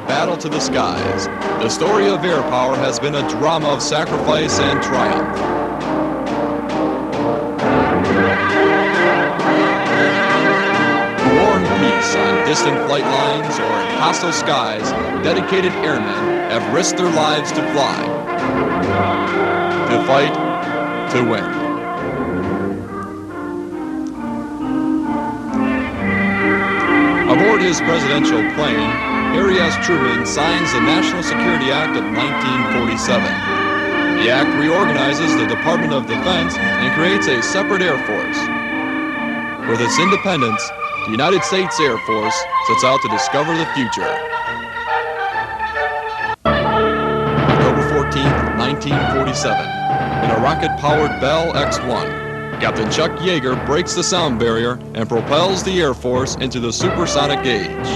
battle to the skies. The story of air power has been a drama of sacrifice and triumph. For war and peace on distant flight lines or in hostile skies, dedicated airmen have risked their lives to fly, to fight, to win. Aboard his presidential plane, Harry S. Truman signs the National Security Act of 1947. The act reorganizes the Department of Defense and creates a separate Air Force. With its independence, the United States Air Force sets out to discover the future. October 14th, 1947. In a rocket-powered Bell X-1, Captain Chuck Yeager breaks the sound barrier and propels the Air Force into the supersonic age.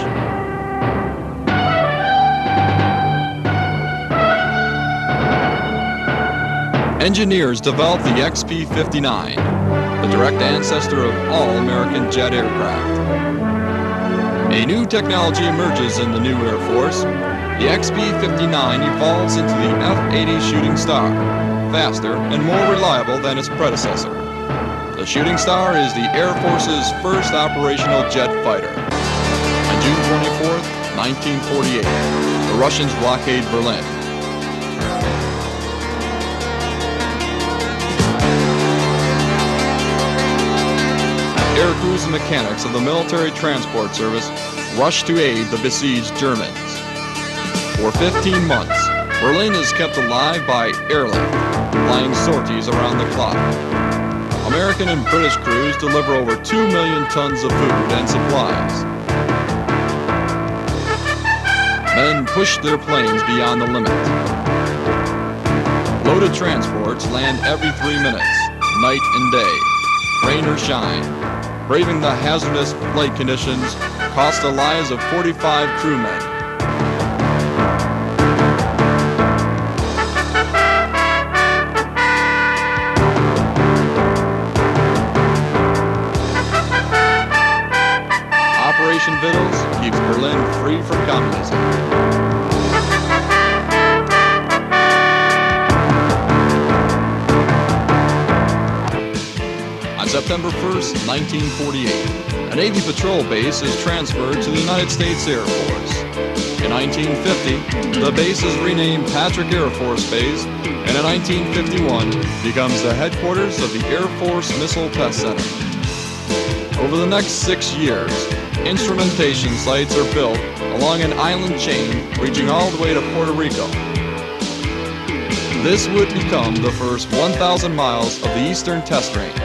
Engineers developed the XP-59, the direct ancestor of all American jet aircraft. A new technology emerges in the new Air Force. The XP-59 evolves into the F-80 Shooting Star, faster and more reliable than its predecessor. The Shooting Star is the Air Force's first operational jet fighter. On June 24th, 1948, the Russians blockade Berlin. Air crews and mechanics of the Military Transport Service rush to aid the besieged Germans. For 15 months, Berlin is kept alive by airlift, flying sorties around the clock. American and British crews deliver over 2 million tons of food and supplies. Men push their planes beyond the limit. Loaded transports land every 3 minutes, night and day, rain or shine. Braving the hazardous flight conditions cost the lives of 45 crewmen. Operation Vittles keeps Berlin free from communism. On September 1st, 1948, a Navy patrol base is transferred to the United States Air Force. In 1950, the base is renamed Patrick Air Force Base, and in 1951 becomes the headquarters of the Air Force Missile Test Center. Over the next 6 years, instrumentation sites are built along an island chain reaching all the way to Puerto Rico. This would become the first 1,000 miles of the Eastern Test Range,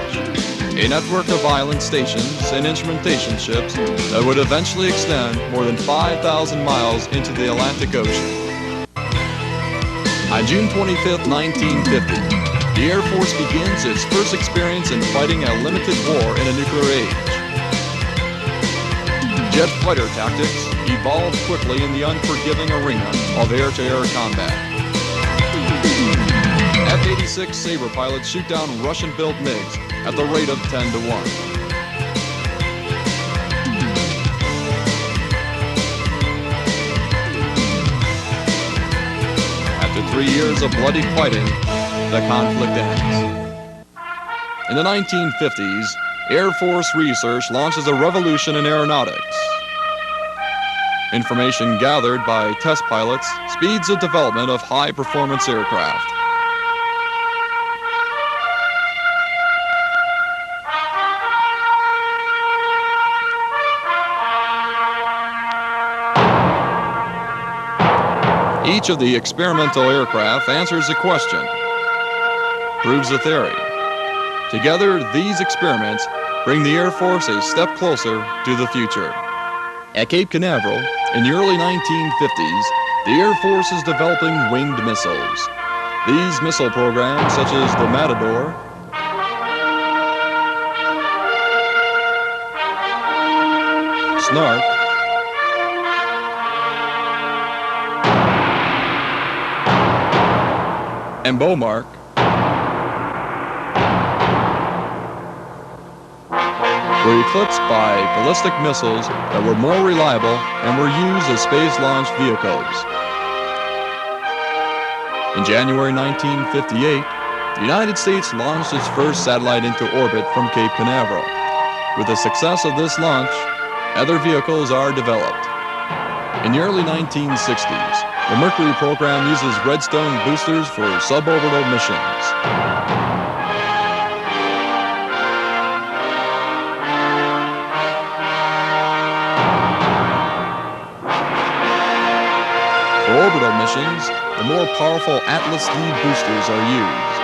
a network of island stations and instrumentation ships that would eventually extend more than 5,000 miles into the Atlantic Ocean. On June 25, 1950, the Air Force begins its first experience in fighting a limited war in a nuclear age. Jet fighter tactics evolved quickly in the unforgiving arena of air-to-air combat. F-86 Sabre pilots shoot down Russian-built MiGs at the rate of 10 to 1. After 3 years of bloody fighting, the conflict ends. In the 1950s, Air Force research launches a revolution in aeronautics. Information gathered by test pilots speeds the development of high-performance aircraft. Each of the experimental aircraft answers a question, proves a theory. Together, these experiments bring the Air Force a step closer to the future. At Cape Canaveral, in the early 1950s, the Air Force is developing winged missiles. These missile programs, such as the Matador, Snark, and Beaumark, were eclipsed by ballistic missiles that were more reliable and were used as space launch vehicles. In January 1958, the United States launched its first satellite into orbit from Cape Canaveral. With the success of this launch, other vehicles are developed. In the early 1960s, the Mercury program uses Redstone boosters for suborbital missions. For orbital missions, the more powerful Atlas D boosters are used.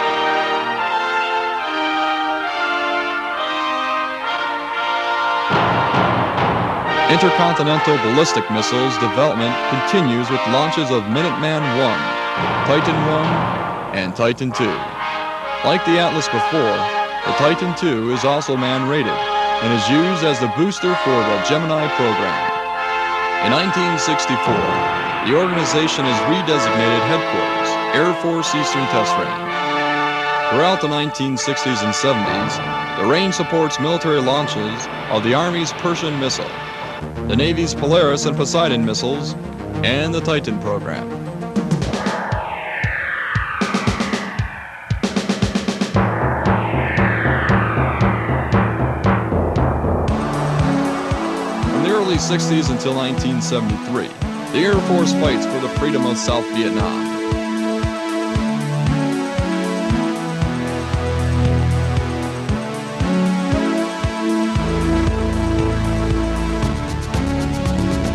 Intercontinental ballistic missiles development continues with launches of Minuteman I, Titan I, and Titan II. Like the Atlas before, the Titan II is also man-rated and is used as the booster for the Gemini program. In 1964, the organization is redesignated headquarters, Air Force Eastern Test Range. Throughout the 1960s and 70s, the range supports military launches of the Army's Pershing missile, the Navy's Polaris and Poseidon missiles, and the Titan program. From the early 60s until 1973, the Air Force fights for the freedom of South Vietnam.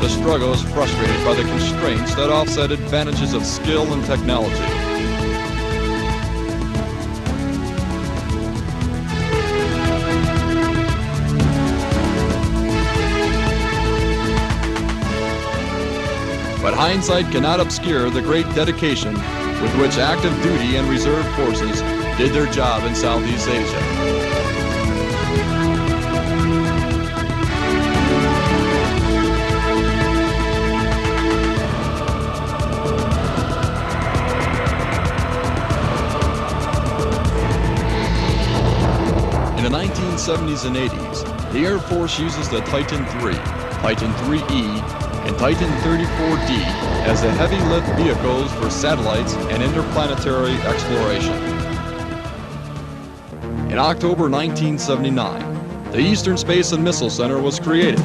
The struggle is frustrated by the constraints that offset advantages of skill and technology. But hindsight cannot obscure the great dedication with which active duty and reserve forces did their job in Southeast Asia. In the 1970s and 80s, the Air Force uses the Titan III, Titan IIIe, and Titan 34D as the heavy-lift vehicles for satellites and interplanetary exploration. In October 1979, the Eastern Space and Missile Center was created.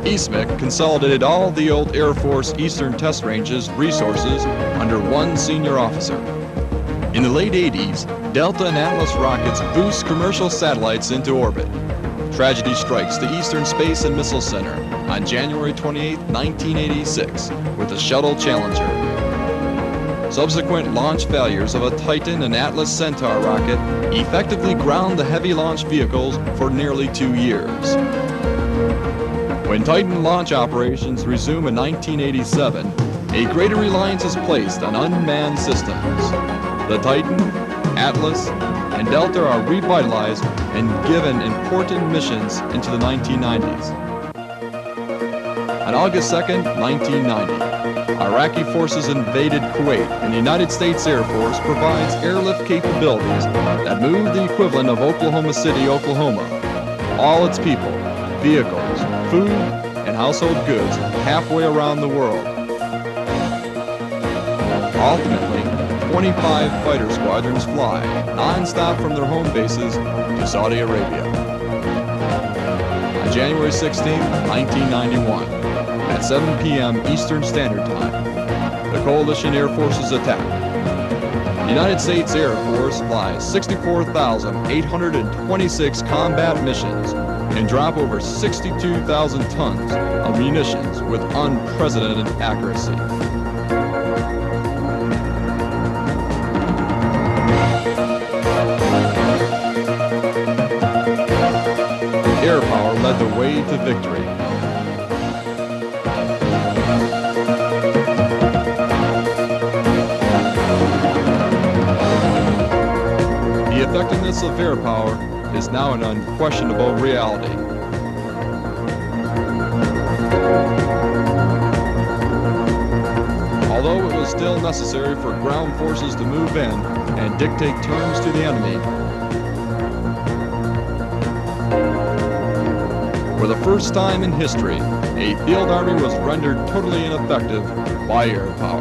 ESMC consolidated all the old Air Force Eastern Test Range's resources under one senior officer. In the late 80s, Delta and Atlas rockets boost commercial satellites into orbit. Tragedy strikes the Eastern Space and Missile Center on January 28, 1986, with the Shuttle Challenger. Subsequent launch failures of a Titan and Atlas Centaur rocket effectively ground the heavy launch vehicles for nearly 2 years. When Titan launch operations resume in 1987, a greater reliance is placed on unmanned systems. The Titan, Atlas, and Delta are revitalized and given important missions into the 1990s. On August 2, 1990, Iraqi forces invaded Kuwait, and the United States Air Force provides airlift capabilities that move the equivalent of Oklahoma City, Oklahoma, all its people, vehicles, food, and household goods halfway around the world. Ultimately, 25 fighter squadrons fly non-stop from their home bases to Saudi Arabia. On January 16, 1991, at 7 p.m. Eastern Standard Time, the coalition air forces attack. The United States Air Force flies 64,826 combat missions and drop over 62,000 tons of munitions with unprecedented accuracy. Air power led the way to victory. The effectiveness of air power is now an unquestionable reality. Although it was still necessary for ground forces to move in and dictate terms to the enemy, For the first time in history, a field army was rendered totally ineffective by air power.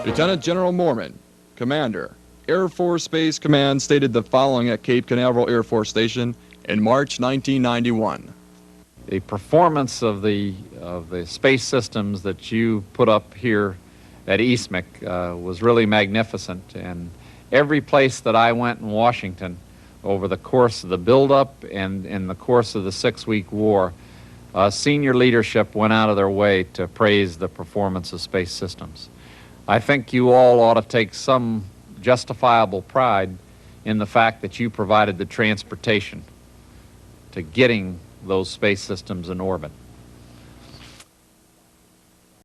Lieutenant General Moorman, Commander, Air Force Space Command, stated the following at Cape Canaveral Air Force Station in March 1991. The performance of the space systems that you put up here at ESMC was really magnificent, and every place that I went in Washington over the course of the buildup and in the course of the 6-week war, senior leadership went out of their way to praise the performance of space systems. I think you all ought to take some justifiable pride in the fact that you provided the transportation to getting those space systems in orbit.